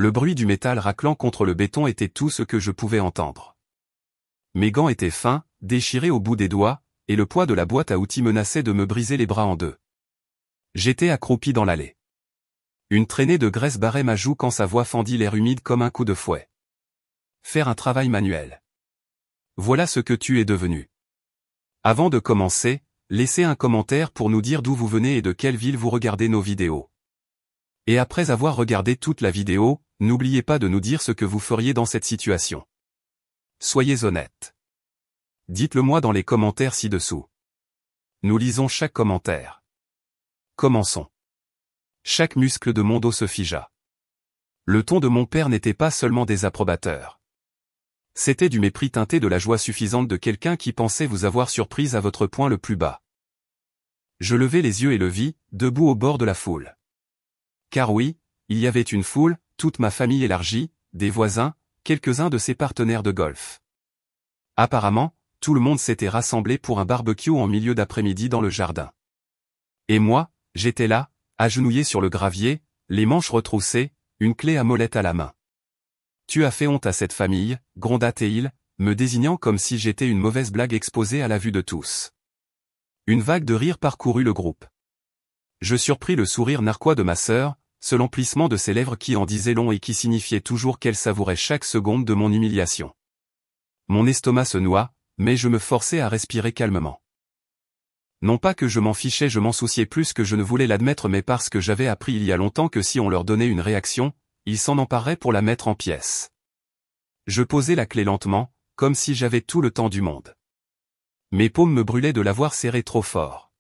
Le bruit du métal raclant contre le béton était tout ce que je pouvais entendre. Mes gants étaient fins, déchirés au bout des doigts, et le poids de la boîte à outils menaçait de me briser les bras en deux. J'étais accroupi dans l'allée. Une traînée de graisse barrait ma joue quand sa voix fendit l'air humide comme un coup de fouet. Faire un travail manuel. Voilà ce que tu es devenu. Avant de commencer, laissez un commentaire pour nous dire d'où vous venez et de quelle ville vous regardez nos vidéos. Et après avoir regardé toute la vidéo, n'oubliez pas de nous dire ce que vous feriez dans cette situation. Soyez honnête. Dites-le moi dans les commentaires ci-dessous. Nous lisons chaque commentaire. Commençons. Chaque muscle de mon dos se figea. Le ton de mon père n'était pas seulement désapprobateur. C'était du mépris teinté de la joie suffisante de quelqu'un qui pensait vous avoir surprise à votre point le plus bas. Je levai les yeux et le vis, debout au bord de la foule. Car oui, il y avait une foule, toute ma famille élargie, des voisins, quelques-uns de ses partenaires de golf. Apparemment, tout le monde s'était rassemblé pour un barbecue en milieu d'après-midi dans le jardin. Et moi, j'étais là, agenouillé sur le gravier, les manches retroussées, une clé à molette à la main. Tu as fait honte à cette famille, gronda Théil, me désignant comme si j'étais une mauvaise blague exposée à la vue de tous. Une vague de rire parcourut le groupe. Je surpris le sourire narquois de ma sœur, ce l'emplissement de ses lèvres qui en disait long et qui signifiait toujours qu'elle savourait chaque seconde de mon humiliation. Mon estomac se noua, mais je me forçai à respirer calmement. Non pas que je m'en fichais, je m'en souciais plus que je ne voulais l'admettre, mais parce que j'avais appris il y a longtemps que si on leur donnait une réaction, ils s'en empareraient pour la mettre en pièces. Je posai la clé lentement, comme si j'avais tout le temps du monde. Mes paumes me brûlaient de l'avoir serrée trop fort.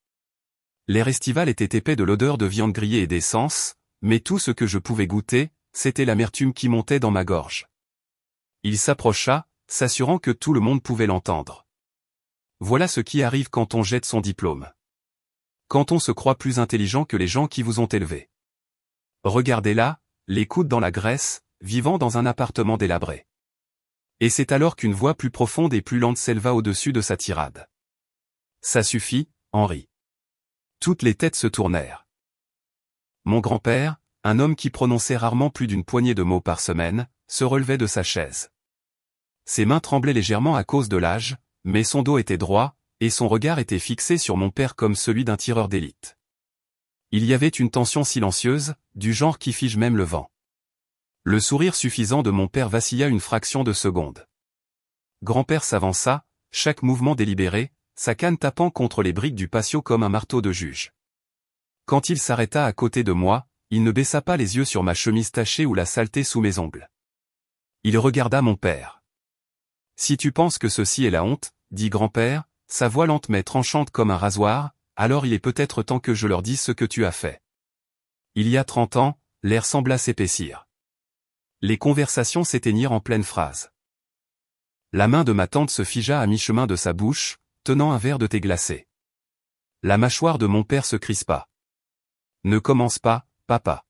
L'air estival était épais de l'odeur de viande grillée et d'essence, mais tout ce que je pouvais goûter, c'était l'amertume qui montait dans ma gorge. Il s'approcha, s'assurant que tout le monde pouvait l'entendre. Voilà ce qui arrive quand on jette son diplôme. Quand on se croit plus intelligent que les gens qui vous ont élevé. Regardez-la, les coudes dans la graisse, vivant dans un appartement délabré. Et c'est alors qu'une voix plus profonde et plus lente s'éleva au-dessus de sa tirade. Ça suffit, Henri. Toutes les têtes se tournèrent. Mon grand-père, un homme qui prononçait rarement plus d'une poignée de mots par semaine, se relevait de sa chaise. Ses mains tremblaient légèrement à cause de l'âge, mais son dos était droit, et son regard était fixé sur mon père comme celui d'un tireur d'élite. Il y avait une tension silencieuse, du genre qui fige même le vent. Le sourire suffisant de mon père vacilla une fraction de seconde. Grand-père s'avança, chaque mouvement délibéré, sa canne tapant contre les briques du patio comme un marteau de juge. Quand il s'arrêta à côté de moi, il ne baissa pas les yeux sur ma chemise tachée ou la saleté sous mes ongles. Il regarda mon père. Si tu penses que ceci est la honte, dit grand-père, sa voix lente mais tranchante comme un rasoir, alors il est peut-être temps que je leur dise ce que tu as fait. Il y a 30 ans, l'air sembla s'épaissir. Les conversations s'éteignirent en pleine phrase. La main de ma tante se figea à mi-chemin de sa bouche, tenant un verre de thé glacé. La mâchoire de mon père se crispa. Ne commence pas, papa.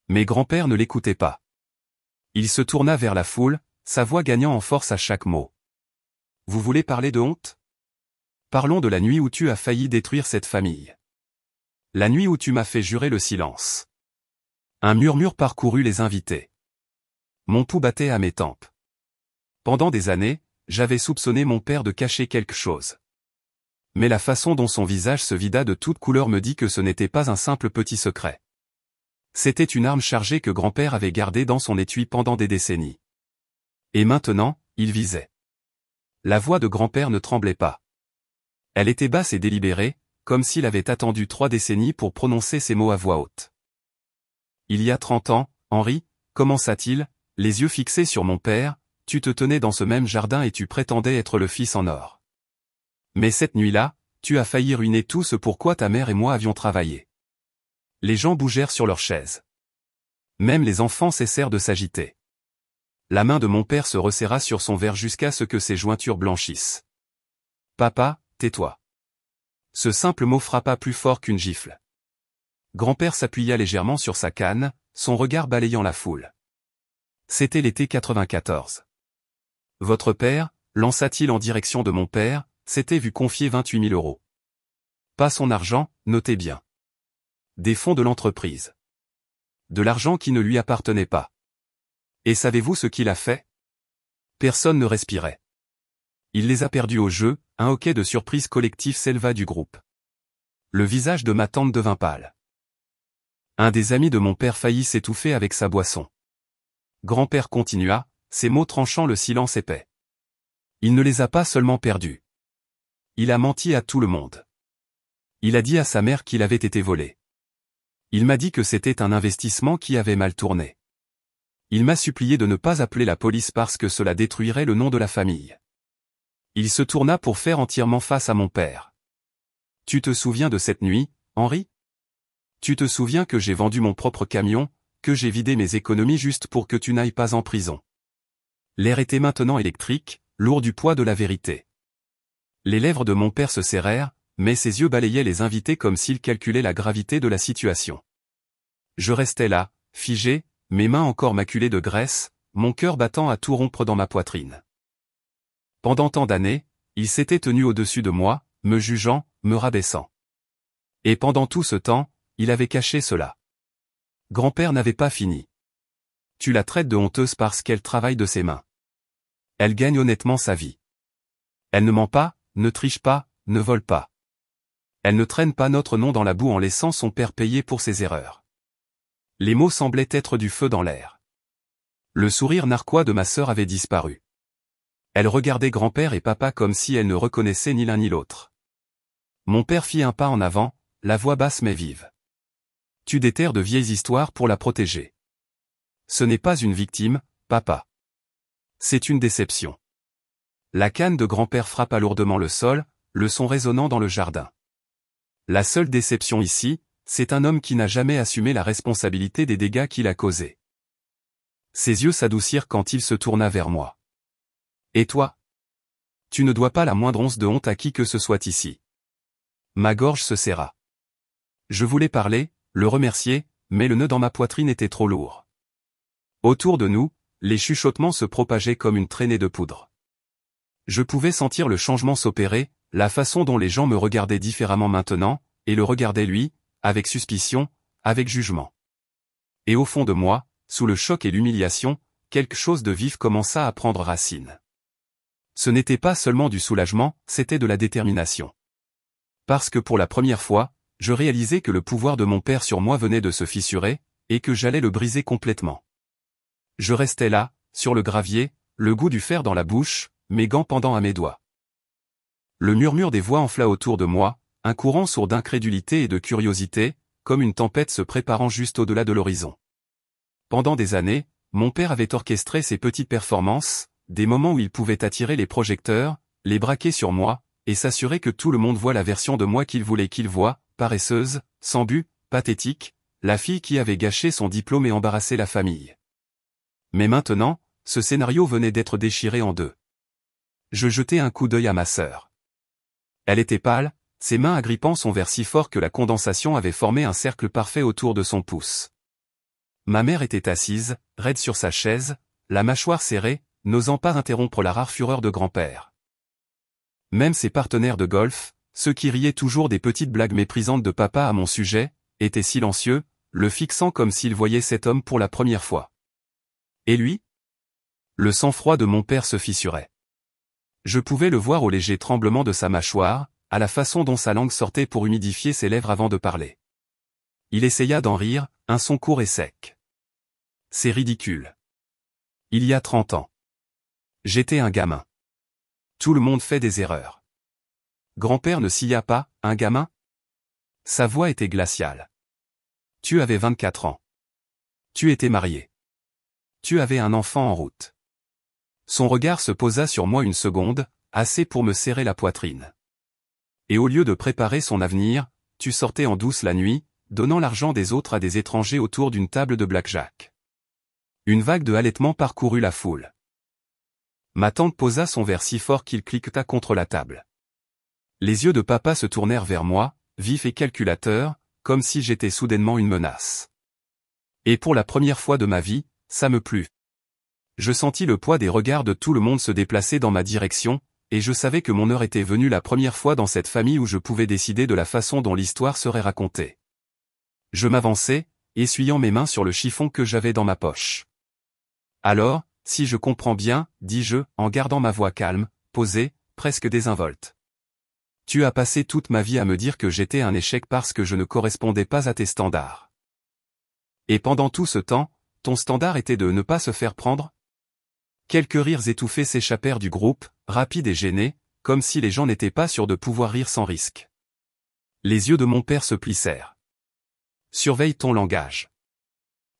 Mais grand-père ne l'écoutait pas. Il se tourna vers la foule, sa voix gagnant en force à chaque mot. Vous voulez parler de honte? Parlons de la nuit où tu as failli détruire cette famille. La nuit où tu m'as fait jurer le silence. Un murmure parcourut les invités. Mon pouls battait à mes tempes. Pendant des années, j'avais soupçonné mon père de cacher quelque chose. Mais la façon dont son visage se vida de toute couleur me dit que ce n'était pas un simple petit secret. C'était une arme chargée que grand-père avait gardée dans son étui pendant des décennies. Et maintenant, il visait. La voix de grand-père ne tremblait pas. Elle était basse et délibérée, comme s'il avait attendu 3 décennies pour prononcer ces mots à voix haute. Il y a 30 ans, Henri, commença-t-il, les yeux fixés sur mon père, tu te tenais dans ce même jardin et tu prétendais être le fils en or. Mais cette nuit-là, tu as failli ruiner tout ce pour quoi ta mère et moi avions travaillé. Les gens bougèrent sur leurs chaises. Même les enfants cessèrent de s'agiter. La main de mon père se resserra sur son verre jusqu'à ce que ses jointures blanchissent. Papa, tais-toi. Ce simple mot frappa plus fort qu'une gifle. Grand-père s'appuya légèrement sur sa canne, son regard balayant la foule. C'était l'été 94. Votre père, lança-t-il en direction de mon père, s'était vu confier 28 000 €. Pas son argent, notez bien. Des fonds de l'entreprise. De l'argent qui ne lui appartenait pas. Et savez-vous ce qu'il a fait? Personne ne respirait. Il les a perdus au jeu, un hoquet de surprise collectif s'éleva du groupe. Le visage de ma tante devint pâle. Un des amis de mon père faillit s'étouffer avec sa boisson. Grand-père continua, ses mots tranchant le silence épais. Il ne les a pas seulement perdus. Il a menti à tout le monde. Il a dit à sa mère qu'il avait été volé. Il m'a dit que c'était un investissement qui avait mal tourné. Il m'a supplié de ne pas appeler la police parce que cela détruirait le nom de la famille. Il se tourna pour faire entièrement face à mon père. Tu te souviens de cette nuit, Henri? Tu te souviens que j'ai vendu mon propre camion, que j'ai vidé mes économies juste pour que tu n'ailles pas en prison? L'air était maintenant électrique, lourd du poids de la vérité. Les lèvres de mon père se serrèrent, mais ses yeux balayaient les invités comme s'il calculait la gravité de la situation. Je restais là, figé, mes mains encore maculées de graisse, mon cœur battant à tout rompre dans ma poitrine. Pendant tant d'années, il s'était tenu au-dessus de moi, me jugeant, me rabaissant. Et pendant tout ce temps, il avait caché cela. Grand-père n'avait pas fini. Tu la traites de honteuse parce qu'elle travaille de ses mains. Elle gagne honnêtement sa vie. Elle ne ment pas, ne triche pas, ne vole pas. Elle ne traîne pas notre nom dans la boue en laissant son père payer pour ses erreurs. Les mots semblaient être du feu dans l'air. Le sourire narquois de ma sœur avait disparu. Elle regardait grand-père et papa comme si elle ne reconnaissait ni l'un ni l'autre. Mon père fit un pas en avant, la voix basse mais vive. Tu déterres de vieilles histoires pour la protéger. Ce n'est pas une victime, papa. C'est une déception. La canne de grand-père frappa lourdement le sol, le son résonnant dans le jardin. La seule déception ici, c'est un homme qui n'a jamais assumé la responsabilité des dégâts qu'il a causés. Ses yeux s'adoucirent quand il se tourna vers moi. Et toi? Tu ne dois pas la moindre once de honte à qui que ce soit ici. Ma gorge se serra. Je voulais parler, le remercier, mais le nœud dans ma poitrine était trop lourd. Autour de nous, les chuchotements se propageaient comme une traînée de poudre. Je pouvais sentir le changement s'opérer, la façon dont les gens me regardaient différemment maintenant, et le regardaient lui, avec suspicion, avec jugement. Et au fond de moi, sous le choc et l'humiliation, quelque chose de vif commença à prendre racine. Ce n'était pas seulement du soulagement, c'était de la détermination. Parce que pour la première fois, je réalisais que le pouvoir de mon père sur moi venait de se fissurer, et que j'allais le briser complètement. Je restais là, sur le gravier, le goût du fer dans la bouche, mes gants pendant à mes doigts. Le murmure des voix enfla autour de moi, un courant sourd d'incrédulité et de curiosité, comme une tempête se préparant juste au-delà de l'horizon. Pendant des années, mon père avait orchestré ces petites performances, des moments où il pouvait attirer les projecteurs, les braquer sur moi, et s'assurer que tout le monde voit la version de moi qu'il voulait qu'il voie, paresseuse, sans but, pathétique, la fille qui avait gâché son diplôme et embarrassé la famille. Mais maintenant, ce scénario venait d'être déchiré en deux. Je jetai un coup d'œil à ma sœur. Elle était pâle, ses mains agrippant son verre si fort que la condensation avait formé un cercle parfait autour de son pouce. Ma mère était assise, raide sur sa chaise, la mâchoire serrée, n'osant pas interrompre la rare fureur de grand-père. Même ses partenaires de golf, ceux qui riaient toujours des petites blagues méprisantes de papa à mon sujet, étaient silencieux, le fixant comme s'ils voyaient cet homme pour la première fois. Et lui? Le sang-froid de mon père se fissurait. Je pouvais le voir au léger tremblement de sa mâchoire, à la façon dont sa langue sortait pour humidifier ses lèvres avant de parler. Il essaya d'en rire, un son court et sec. C'est ridicule. Il y a 30 ans. J'étais un gamin. Tout le monde fait des erreurs. Grand-père ne sia pas, un gamin? Sa voix était glaciale. Tu avais 24 ans. Tu étais marié. Tu avais un enfant en route. Son regard se posa sur moi une seconde, assez pour me serrer la poitrine. Et au lieu de préparer son avenir, tu sortais en douce la nuit, donnant l'argent des autres à des étrangers autour d'une table de blackjack. Une vague de halètement parcourut la foule. Ma tante posa son verre si fort qu'il cliqueta contre la table. Les yeux de papa se tournèrent vers moi, vifs et calculateurs, comme si j'étais soudainement une menace. Et pour la première fois de ma vie, ça me plut. Je sentis le poids des regards de tout le monde se déplacer dans ma direction, et je savais que mon heure était venue la première fois dans cette famille où je pouvais décider de la façon dont l'histoire serait racontée. Je m'avançai, essuyant mes mains sur le chiffon que j'avais dans ma poche. Alors, si je comprends bien, dis-je, en gardant ma voix calme, posée, presque désinvolte. Tu as passé toute ma vie à me dire que j'étais un échec parce que je ne correspondais pas à tes standards. Et pendant tout ce temps, ton standard était de ne pas se faire prendre? Quelques rires étouffés s'échappèrent du groupe, rapides et gênés, comme si les gens n'étaient pas sûrs de pouvoir rire sans risque. Les yeux de mon père se plissèrent. Surveille ton langage.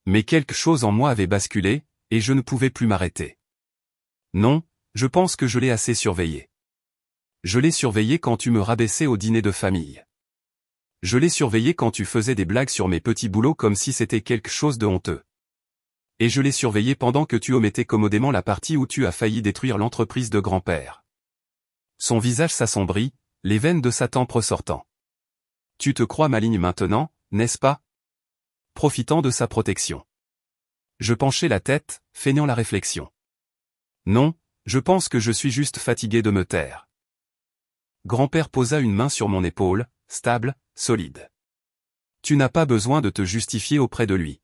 Mais quelque chose en moi avait basculé, et je ne pouvais plus m'arrêter. Non, je pense que je l'ai assez surveillé. Je l'ai surveillé quand tu me rabaissais au dîner de famille. Je l'ai surveillé quand tu faisais des blagues sur mes petits boulots comme si c'était quelque chose de honteux. Et je l'ai surveillé pendant que tu omettais commodément la partie où tu as failli détruire l'entreprise de grand-père. Son visage s'assombrit, les veines de sa tempe ressortant. Tu te crois maligne maintenant, n'est-ce pas? Profitant de sa protection. Je penchai la tête, feignant la réflexion. Non, je pense que je suis juste fatigué de me taire. Grand-père posa une main sur mon épaule, stable, solide. Tu n'as pas besoin de te justifier auprès de lui.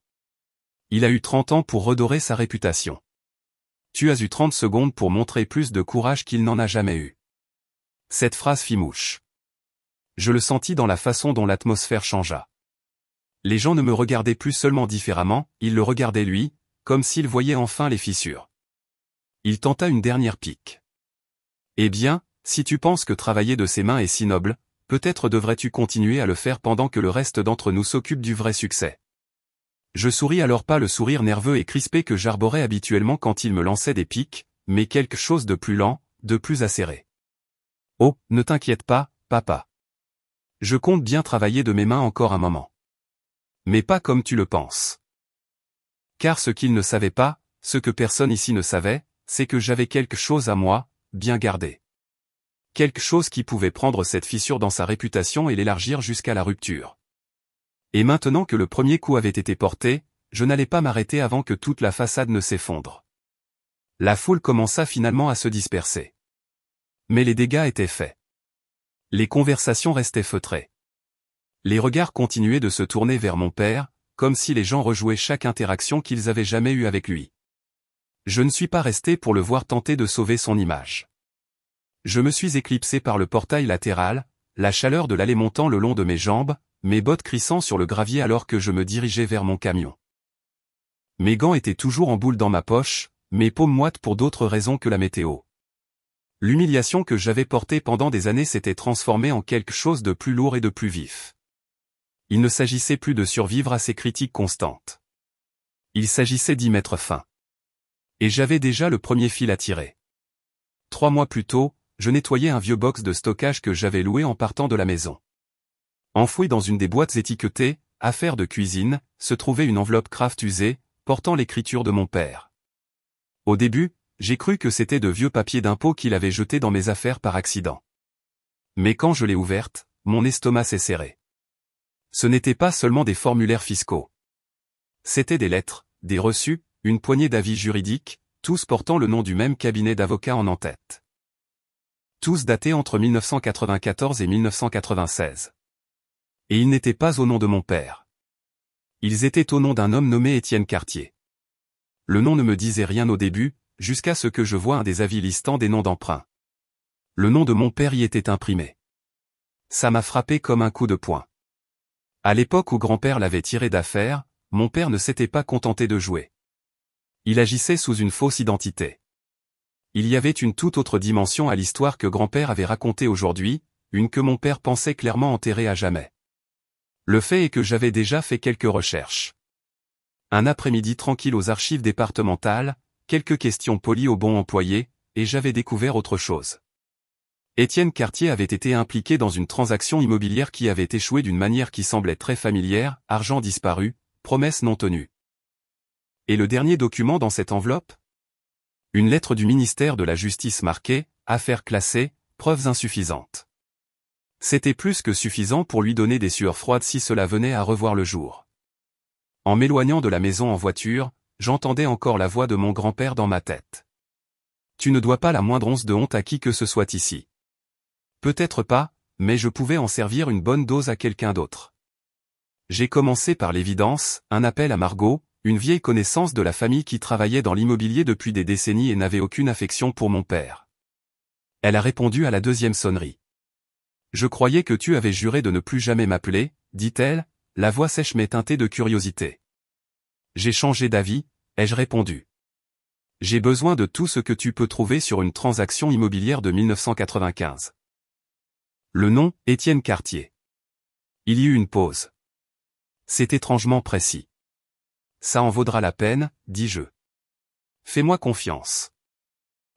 Il a eu 30 ans pour redorer sa réputation. Tu as eu 30 secondes pour montrer plus de courage qu'il n'en a jamais eu. Cette phrase fit mouche. Je le sentis dans la façon dont l'atmosphère changea. Les gens ne me regardaient plus seulement différemment, ils le regardaient lui, comme s'ils voyaient enfin les fissures. Il tenta une dernière pique. Eh bien, si tu penses que travailler de ses mains est si noble, peut-être devrais-tu continuer à le faire pendant que le reste d'entre nous s'occupe du vrai succès. Je souris alors pas le sourire nerveux et crispé que j'arborais habituellement quand il me lançait des piques, mais quelque chose de plus lent, de plus acéré. Oh, ne t'inquiète pas, papa. Je compte bien travailler de mes mains encore un moment. Mais pas comme tu le penses. Car ce qu'il ne savait pas, ce que personne ici ne savait, c'est que j'avais quelque chose à moi, bien gardé. Quelque chose qui pouvait prendre cette fissure dans sa réputation et l'élargir jusqu'à la rupture. Et maintenant que le premier coup avait été porté, je n'allais pas m'arrêter avant que toute la façade ne s'effondre. La foule commença finalement à se disperser. Mais les dégâts étaient faits. Les conversations restaient feutrées. Les regards continuaient de se tourner vers mon père, comme si les gens rejouaient chaque interaction qu'ils avaient jamais eue avec lui. Je ne suis pas resté pour le voir tenter de sauver son image. Je me suis éclipsé par le portail latéral, la chaleur de l'allée montant le long de mes jambes, mes bottes crissant sur le gravier alors que je me dirigeais vers mon camion. Mes gants étaient toujours en boule dans ma poche, mes paumes moites pour d'autres raisons que la météo. L'humiliation que j'avais portée pendant des années s'était transformée en quelque chose de plus lourd et de plus vif. Il ne s'agissait plus de survivre à ces critiques constantes. Il s'agissait d'y mettre fin. Et j'avais déjà le premier fil à tirer. 3 mois plus tôt, je nettoyais un vieux box de stockage que j'avais loué en partant de la maison. Enfoui dans une des boîtes étiquetées « Affaires de cuisine », se trouvait une enveloppe Kraft usée, portant l'écriture de mon père. Au début, j'ai cru que c'était de vieux papiers d'impôt qu'il avait jetés dans mes affaires par accident. Mais quand je l'ai ouverte, mon estomac s'est serré. Ce n'était pas seulement des formulaires fiscaux. C'étaient des lettres, des reçus, une poignée d'avis juridiques, tous portant le nom du même cabinet d'avocats en tête. Tous datés entre 1994 et 1996. Et ils n'étaient pas au nom de mon père. Ils étaient au nom d'un homme nommé Étienne Cartier. Le nom ne me disait rien au début, jusqu'à ce que je voie un des avis listant des noms d'emprunt. Le nom de mon père y était imprimé. Ça m'a frappé comme un coup de poing. À l'époque où grand-père l'avait tiré d'affaire, mon père ne s'était pas contenté de jouer. Il agissait sous une fausse identité. Il y avait une toute autre dimension à l'histoire que grand-père avait racontée aujourd'hui, une que mon père pensait clairement enterrer à jamais. Le fait est que j'avais déjà fait quelques recherches. Un après-midi tranquille aux archives départementales, quelques questions polies au bon employé, et j'avais découvert autre chose. Étienne Cartier avait été impliqué dans une transaction immobilière qui avait échoué d'une manière qui semblait très familière, argent disparu, promesses non tenues. Et le dernier document dans cette enveloppe? Une lettre du ministère de la Justice marquée « Affaires classées, preuves insuffisantes ». C'était plus que suffisant pour lui donner des sueurs froides si cela venait à revoir le jour. En m'éloignant de la maison en voiture, j'entendais encore la voix de mon grand-père dans ma tête. Tu ne dois pas la moindre once de honte à qui que ce soit ici. Peut-être pas, mais je pouvais en servir une bonne dose à quelqu'un d'autre. J'ai commencé par l'évidence, un appel à Margot, une vieille connaissance de la famille qui travaillait dans l'immobilier depuis des décennies et n'avait aucune affection pour mon père. Elle a répondu à la deuxième sonnerie. Je croyais que tu avais juré de ne plus jamais m'appeler, dit-elle, la voix sèche mais teintée de curiosité. J'ai changé d'avis, ai-je répondu. J'ai besoin de tout ce que tu peux trouver sur une transaction immobilière de 1995. Le nom, Étienne Cartier. Il y eut une pause. C'est étrangement précis. Ça en vaudra la peine, dis-je. Fais-moi confiance.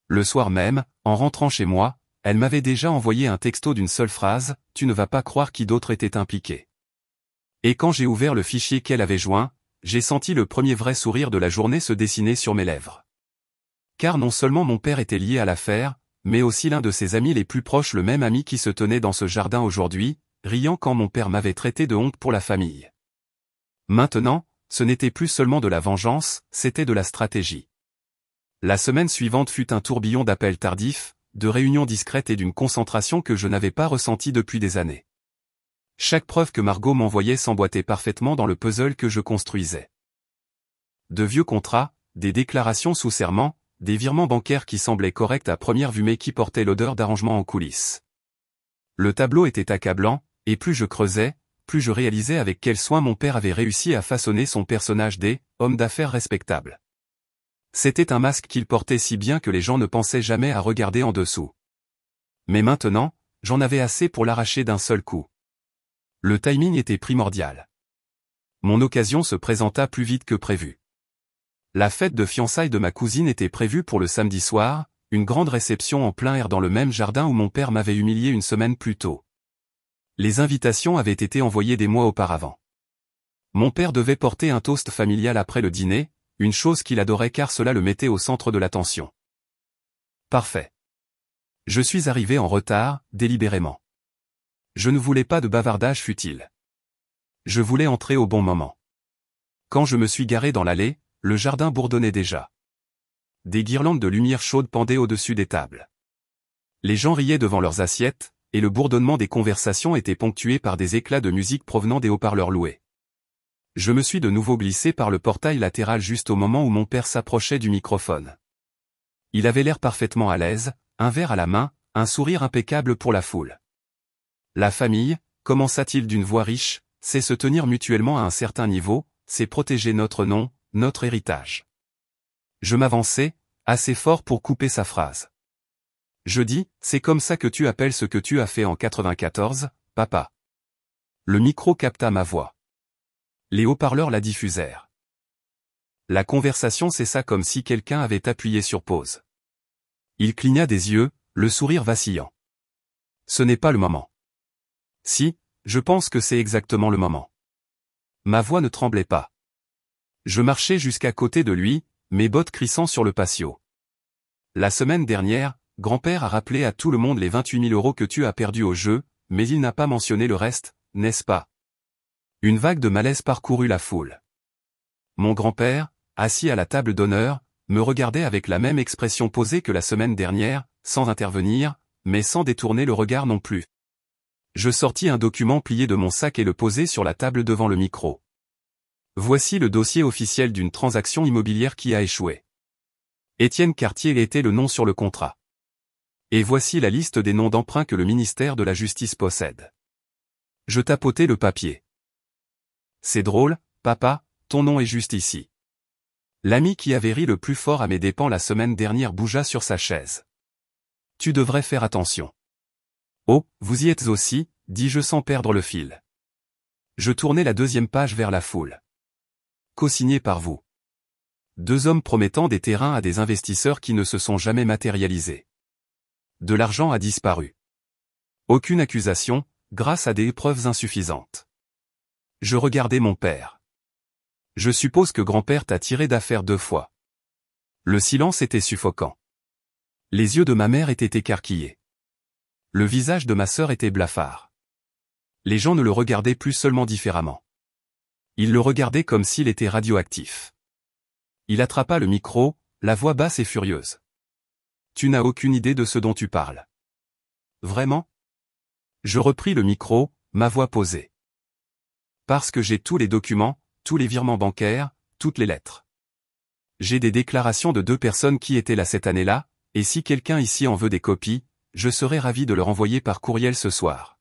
Le soir même, en rentrant chez moi, elle m'avait déjà envoyé un texto d'une seule phrase, tu ne vas pas croire qui d'autre était impliqué. Et quand j'ai ouvert le fichier qu'elle avait joint, j'ai senti le premier vrai sourire de la journée se dessiner sur mes lèvres. Car non seulement mon père était lié à l'affaire, mais aussi l'un de ses amis les plus proches, le même ami qui se tenait dans ce jardin aujourd'hui, riant quand mon père m'avait traité de honte pour la famille. Maintenant, ce n'était plus seulement de la vengeance, c'était de la stratégie. La semaine suivante fut un tourbillon d'appels tardifs, de réunions discrètes et d'une concentration que je n'avais pas ressentie depuis des années. Chaque preuve que Margot m'envoyait s'emboîtait parfaitement dans le puzzle que je construisais. De vieux contrats, des déclarations sous serment, des virements bancaires qui semblaient corrects à première vue mais qui portaient l'odeur d'arrangement en coulisses. Le tableau était accablant, et plus je creusais, plus je réalisais avec quel soin mon père avait réussi à façonner son personnage d'homme d'affaires respectable. C'était un masque qu'il portait si bien que les gens ne pensaient jamais à regarder en dessous. Mais maintenant, j'en avais assez pour l'arracher d'un seul coup. Le timing était primordial. Mon occasion se présenta plus vite que prévu. La fête de fiançailles de ma cousine était prévue pour le samedi soir, une grande réception en plein air dans le même jardin où mon père m'avait humilié une semaine plus tôt. Les invitations avaient été envoyées des mois auparavant. Mon père devait porter un toast familial après le dîner, une chose qu'il adorait car cela le mettait au centre de l'attention. Parfait. Je suis arrivé en retard, délibérément. Je ne voulais pas de bavardage futile. Je voulais entrer au bon moment. Quand je me suis garé dans l'allée, le jardin bourdonnait déjà. Des guirlandes de lumière chaude pendaient au-dessus des tables. Les gens riaient devant leurs assiettes, et le bourdonnement des conversations était ponctué par des éclats de musique provenant des haut-parleurs loués. Je me suis de nouveau glissé par le portail latéral juste au moment où mon père s'approchait du microphone. Il avait l'air parfaitement à l'aise, un verre à la main, un sourire impeccable pour la foule. La famille, commença-t-il d'une voix riche, c'est se tenir mutuellement à un certain niveau, c'est protéger notre nom, notre héritage. Je m'avançai, assez fort pour couper sa phrase. Je dis, c'est comme ça que tu appelles ce que tu as fait en 94, papa. Le micro capta ma voix. Les haut-parleurs la diffusèrent. La conversation cessa comme si quelqu'un avait appuyé sur pause. Il cligna des yeux, le sourire vacillant. Ce n'est pas le moment. Si, je pense que c'est exactement le moment. Ma voix ne tremblait pas. Je marchais jusqu'à côté de lui, mes bottes crissant sur le patio. La semaine dernière, grand-père a rappelé à tout le monde les 28 000 € que tu as perdus au jeu, mais il n'a pas mentionné le reste, n'est-ce pas? Une vague de malaise parcourut la foule. Mon grand-père, assis à la table d'honneur, me regardait avec la même expression posée que la semaine dernière, sans intervenir, mais sans détourner le regard non plus. Je sortis un document plié de mon sac et le posai sur la table devant le micro. Voici le dossier officiel d'une transaction immobilière qui a échoué. Étienne Cartier était le nom sur le contrat. Et voici la liste des noms d'emprunt que le ministère de la Justice possède. Je tapotai le papier. C'est drôle, papa, ton nom est juste ici. L'ami qui avait ri le plus fort à mes dépens la semaine dernière bougea sur sa chaise. Tu devrais faire attention. Oh, vous y êtes aussi, dis-je sans perdre le fil. Je tournai la deuxième page vers la foule. Co-signé par vous. 2 hommes promettant des terrains à des investisseurs qui ne se sont jamais matérialisés. De l'argent a disparu. Aucune accusation, grâce à des preuves insuffisantes. Je regardais mon père. Je suppose que grand-père t'a tiré d'affaire 2 fois. Le silence était suffocant. Les yeux de ma mère étaient écarquillés. Le visage de ma sœur était blafard. Les gens ne le regardaient plus seulement différemment. Ils le regardaient comme s'il était radioactif. Il attrapa le micro, la voix basse et furieuse. Tu n'as aucune idée de ce dont tu parles. Vraiment? Je repris le micro, ma voix posée. Parce que j'ai tous les documents, tous les virements bancaires, toutes les lettres. J'ai des déclarations de 2 personnes qui étaient là cette année-là, et si quelqu'un ici en veut des copies, je serais ravi de leur envoyer par courriel ce soir.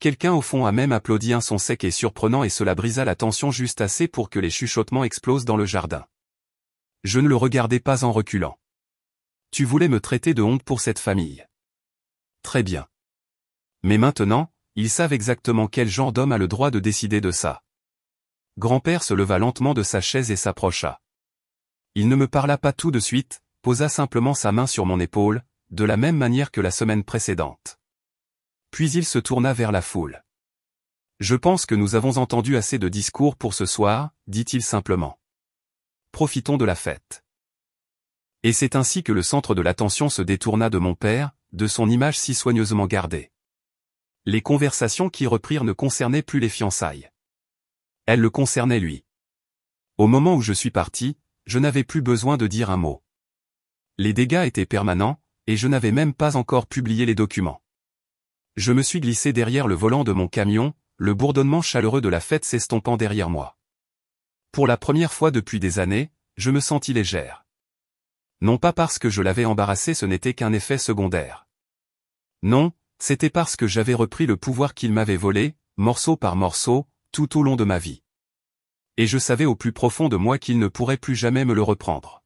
Quelqu'un au fond a même applaudi un son sec et surprenant et cela brisa la tension juste assez pour que les chuchotements explosent dans le jardin. Je ne le regardais pas en reculant. Tu voulais me traiter de honte pour cette famille. Très bien. Mais maintenant, ils savent exactement quel genre d'homme a le droit de décider de ça. Grand-père se leva lentement de sa chaise et s'approcha. Il ne me parla pas tout de suite, posa simplement sa main sur mon épaule, de la même manière que la semaine précédente. Puis il se tourna vers la foule. Je pense que nous avons entendu assez de discours pour ce soir, dit-il simplement. Profitons de la fête. Et c'est ainsi que le centre de l'attention se détourna de mon père, de son image si soigneusement gardée. Les conversations qui reprirent ne concernaient plus les fiançailles. Elles le concernaient lui. Au moment où je suis parti, je n'avais plus besoin de dire un mot. Les dégâts étaient permanents, et je n'avais même pas encore publié les documents. Je me suis glissé derrière le volant de mon camion, le bourdonnement chaleureux de la fête s'estompant derrière moi. Pour la première fois depuis des années, je me sentis légère. Non pas parce que je l'avais embarrassé, ce n'était qu'un effet secondaire. Non, c'était parce que j'avais repris le pouvoir qu'il m'avait volé, morceau par morceau, tout au long de ma vie. Et je savais au plus profond de moi qu'il ne pourrait plus jamais me le reprendre.